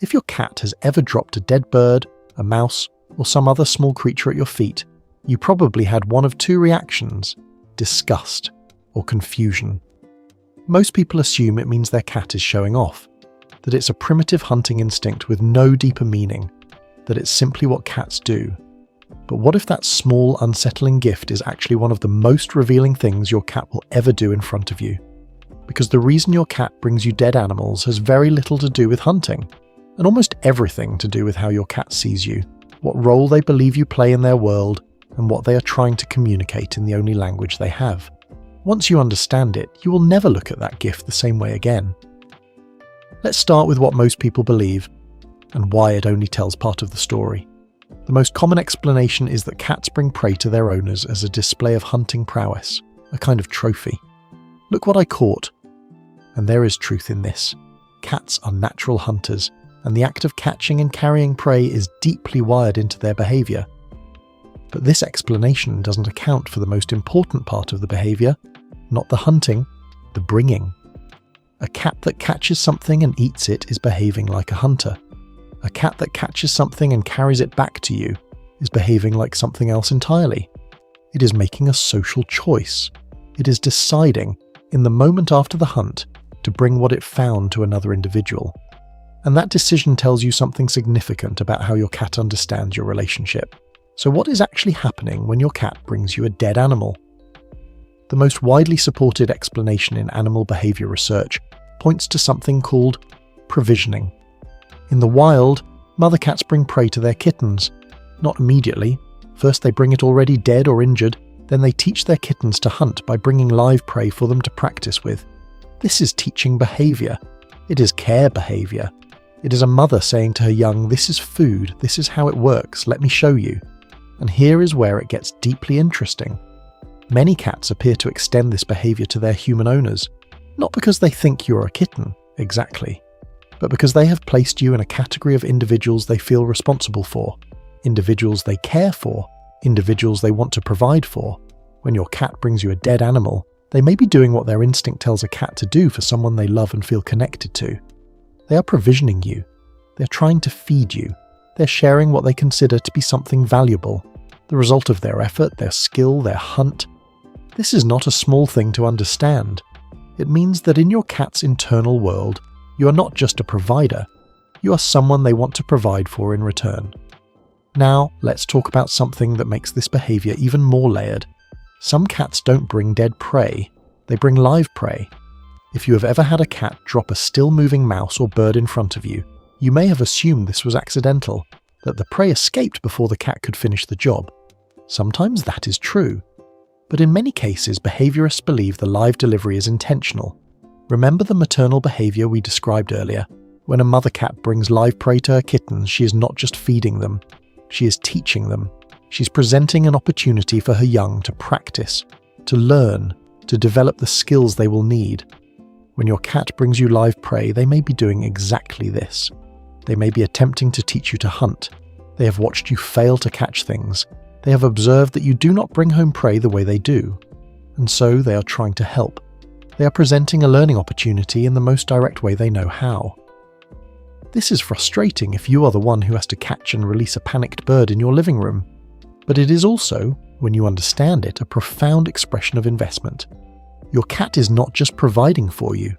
If your cat has ever dropped a dead bird, a mouse, or some other small creature at your feet, you probably had one of two reactions: disgust or confusion. Most people assume it means their cat is showing off, that it's a primitive hunting instinct with no deeper meaning, that it's simply what cats do. But what if that small, unsettling gift is actually one of the most revealing things your cat will ever do in front of you? Because the reason your cat brings you dead animals has very little to do with hunting, and almost everything to do with how your cat sees you, what role they believe you play in their world, and what they are trying to communicate in the only language they have. Once you understand it, you will never look at that gift the same way again. Let's start with what most people believe, and why it only tells part of the story. The most common explanation is that cats bring prey to their owners as a display of hunting prowess, a kind of trophy. Look what I caught. And there is truth in this. Cats are natural hunters, and the act of catching and carrying prey is deeply wired into their behaviour. But this explanation doesn't account for the most important part of the behaviour, not the hunting, the bringing. A cat that catches something and eats it is behaving like a hunter. A cat that catches something and carries it back to you is behaving like something else entirely. It is making a social choice. It is deciding, in the moment after the hunt, to bring what it found to another individual. And that decision tells you something significant about how your cat understands your relationship. So what is actually happening when your cat brings you a dead animal? The most widely supported explanation in animal behavior research points to something called provisioning. In the wild, mother cats bring prey to their kittens. Not immediately. First they bring it already dead or injured, then they teach their kittens to hunt by bringing live prey for them to practice with. This is teaching behavior. It is care behavior. It is a mother saying to her young, "This is food, this is how it works, let me show you." And here is where it gets deeply interesting. Many cats appear to extend this behavior to their human owners, not because they think you're a kitten, exactly, but because they have placed you in a category of individuals they feel responsible for, individuals they care for, individuals they want to provide for. When your cat brings you a dead animal, they may be doing what their instinct tells a cat to do for someone they love and feel connected to. They are provisioning you. They're trying to feed you. They're sharing what they consider to be something valuable, the result of their effort, their skill, their hunt. This is not a small thing to understand. It means that in your cat's internal world, you are not just a provider, you are someone they want to provide for in return. Now, let's talk about something that makes this behavior even more layered. Some cats don't bring dead prey, they bring live prey. If you have ever had a cat drop a still-moving mouse or bird in front of you, you may have assumed this was accidental, that the prey escaped before the cat could finish the job. Sometimes that is true. But in many cases, behaviorists believe the live delivery is intentional. Remember the maternal behavior we described earlier? When a mother cat brings live prey to her kittens, she is not just feeding them, she is teaching them. She's presenting an opportunity for her young to practice, to learn, to develop the skills they will need. When your cat brings you live prey, they may be doing exactly this. They may be attempting to teach you to hunt. They have watched you fail to catch things. They have observed that you do not bring home prey the way they do. And so they are trying to help. They are presenting a learning opportunity in the most direct way they know how. This is frustrating if you are the one who has to catch and release a panicked bird in your living room. But it is also, when you understand it, a profound expression of investment. Your cat is not just providing for you.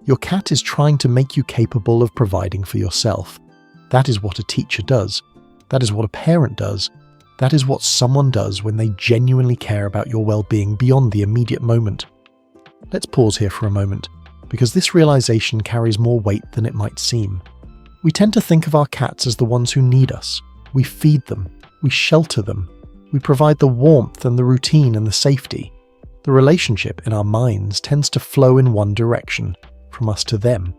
Your cat is trying to make you capable of providing for yourself. That is what a teacher does. That is what a parent does. That is what someone does when they genuinely care about your well-being beyond the immediate moment. Let's pause here for a moment, because this realization carries more weight than it might seem. We tend to think of our cats as the ones who need us. We feed them. We shelter them. We provide the warmth and the routine and the safety. The relationship in our minds tends to flow in one direction, from us to them.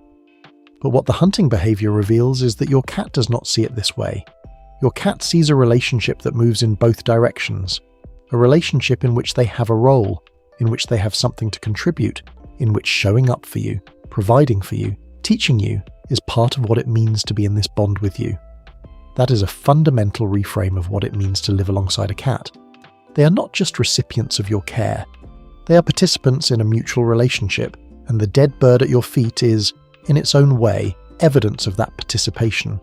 But what the hunting behavior reveals is that your cat does not see it this way. Your cat sees a relationship that moves in both directions, a relationship in which they have a role, in which they have something to contribute, in which showing up for you, providing for you, teaching you is part of what it means to be in this bond with you. That is a fundamental reframe of what it means to live alongside a cat. They are not just recipients of your care. They are participants in a mutual relationship, and the dead bird at your feet is, in its own way, evidence of that participation.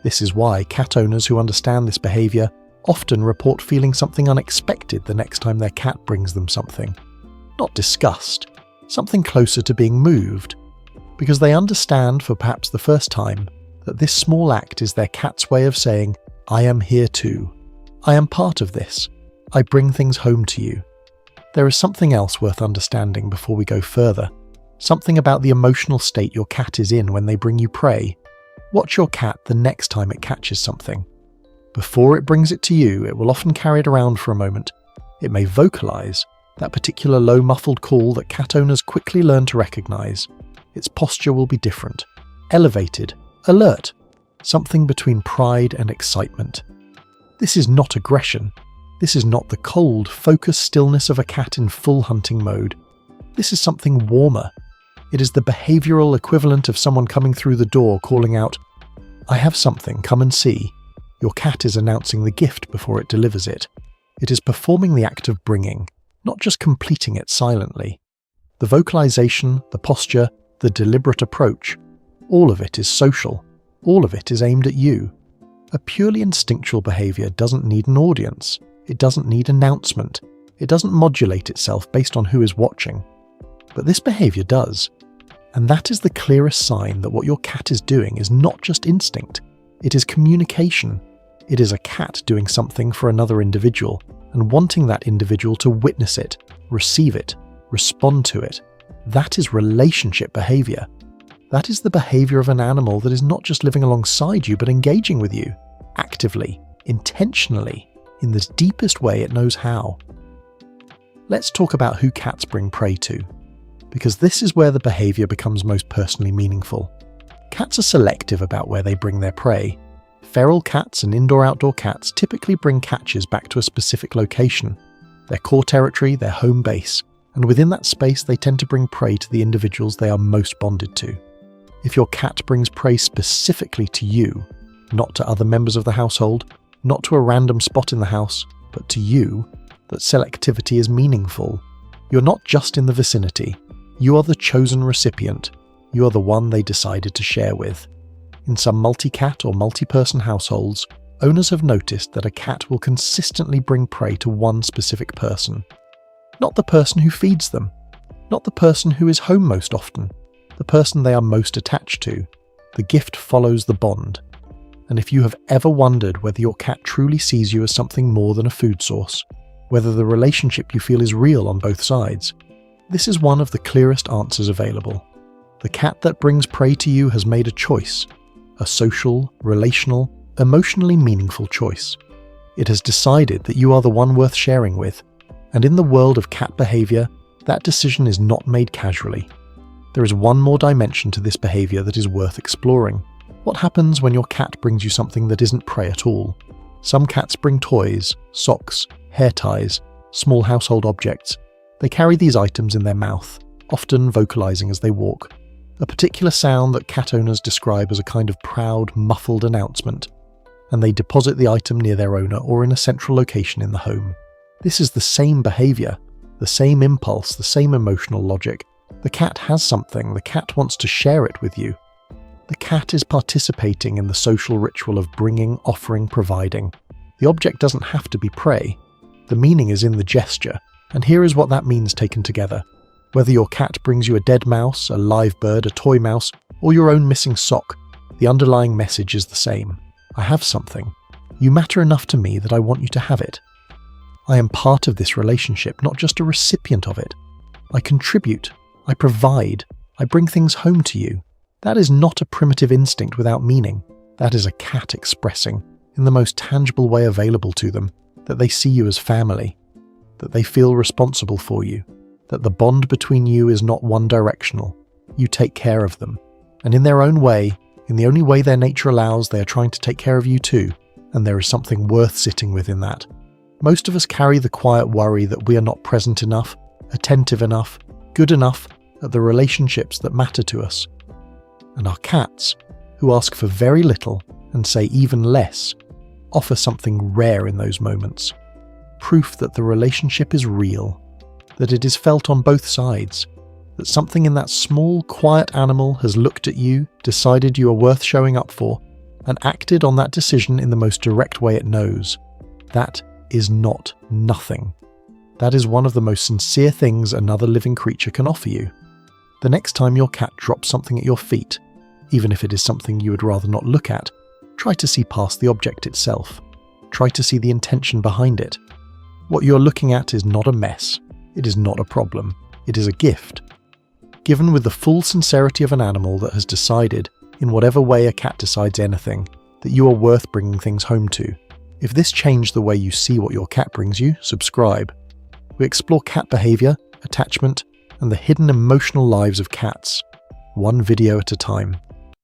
This is why cat owners who understand this behaviour often report feeling something unexpected the next time their cat brings them something. Not disgust, something closer to being moved, because they understand for perhaps the first time that this small act is their cat's way of saying, "I am here too. I am part of this. I bring things home to you." There is something else worth understanding before we go further. Something about the emotional state your cat is in when they bring you prey. Watch your cat the next time it catches something. Before it brings it to you, it will often carry it around for a moment. It may vocalize, that particular low muffled call that cat owners quickly learn to recognize. Its posture will be different, elevated, alert, something between pride and excitement. This is not aggression. This is not the cold, focused stillness of a cat in full hunting mode. This is something warmer. It is the behavioral equivalent of someone coming through the door calling out, "I have something, come and see." Your cat is announcing the gift before it delivers it. It is performing the act of bringing, not just completing it silently. The vocalization, the posture, the deliberate approach, all of it is social. All of it is aimed at you. A purely instinctual behavior doesn't need an audience. It doesn't need announcement. It doesn't modulate itself based on who is watching. But this behavior does. And that is the clearest sign that what your cat is doing is not just instinct. It is communication. It is a cat doing something for another individual and wanting that individual to witness it, receive it, respond to it. That is relationship behavior. That is the behavior of an animal that is not just living alongside you but engaging with you, actively, intentionally, in the deepest way it knows how. Let's talk about who cats bring prey to, because this is where the behavior becomes most personally meaningful. Cats are selective about where they bring their prey. Feral cats and indoor-outdoor cats typically bring catches back to a specific location, their core territory, their home base, and within that space they tend to bring prey to the individuals they are most bonded to. If your cat brings prey specifically to you, not to other members of the household, not to a random spot in the house, but to you, that selectivity is meaningful. You're not just in the vicinity. You are the chosen recipient. You are the one they decided to share with. In some multi-cat or multi-person households, owners have noticed that a cat will consistently bring prey to one specific person. Not the person who feeds them, not the person who is home most often, the person they are most attached to. The gift follows the bond. And if you have ever wondered whether your cat truly sees you as something more than a food source, whether the relationship you feel is real on both sides, this is one of the clearest answers available. The cat that brings prey to you has made a choice, a social, relational, emotionally meaningful choice. It has decided that you are the one worth sharing with, and in the world of cat behavior, that decision is not made casually. There is one more dimension to this behavior that is worth exploring. What happens when your cat brings you something that isn't prey at all? Some cats bring toys, socks, hair ties, small household objects. They carry these items in their mouth, often vocalizing as they walk. A particular sound that cat owners describe as a kind of proud, muffled announcement. And they deposit the item near their owner or in a central location in the home. This is the same behavior, the same impulse, the same emotional logic. The cat has something, the cat wants to share it with you. The cat is participating in the social ritual of bringing, offering, providing. The object doesn't have to be prey. The meaning is in the gesture, and here is what that means taken together. Whether your cat brings you a dead mouse, a live bird, a toy mouse, or your own missing sock, the underlying message is the same. I have something. You matter enough to me that I want you to have it. I am part of this relationship, not just a recipient of it. I contribute. I provide. I bring things home to you. That is not a primitive instinct without meaning. That is a cat expressing, in the most tangible way available to them, that they see you as family, that they feel responsible for you, that the bond between you is not one-directional. You take care of them. And in their own way, in the only way their nature allows, they are trying to take care of you too, and there is something worth sitting with in that. Most of us carry the quiet worry that we are not present enough, attentive enough, good enough at the relationships that matter to us. And our cats, who ask for very little and say even less, offer something rare in those moments. Proof that the relationship is real, that it is felt on both sides, that something in that small, quiet animal has looked at you, decided you are worth showing up for, and acted on that decision in the most direct way it knows. That is not nothing. That is one of the most sincere things another living creature can offer you. The next time your cat drops something at your feet, even if it is something you would rather not look at, try to see past the object itself. Try to see the intention behind it. What you're looking at is not a mess. It is not a problem. It is a gift. Given with the full sincerity of an animal that has decided, in whatever way a cat decides anything, that you are worth bringing things home to. If this changed the way you see what your cat brings you, subscribe. We explore cat behavior, attachment, and the hidden emotional lives of cats, one video at a time.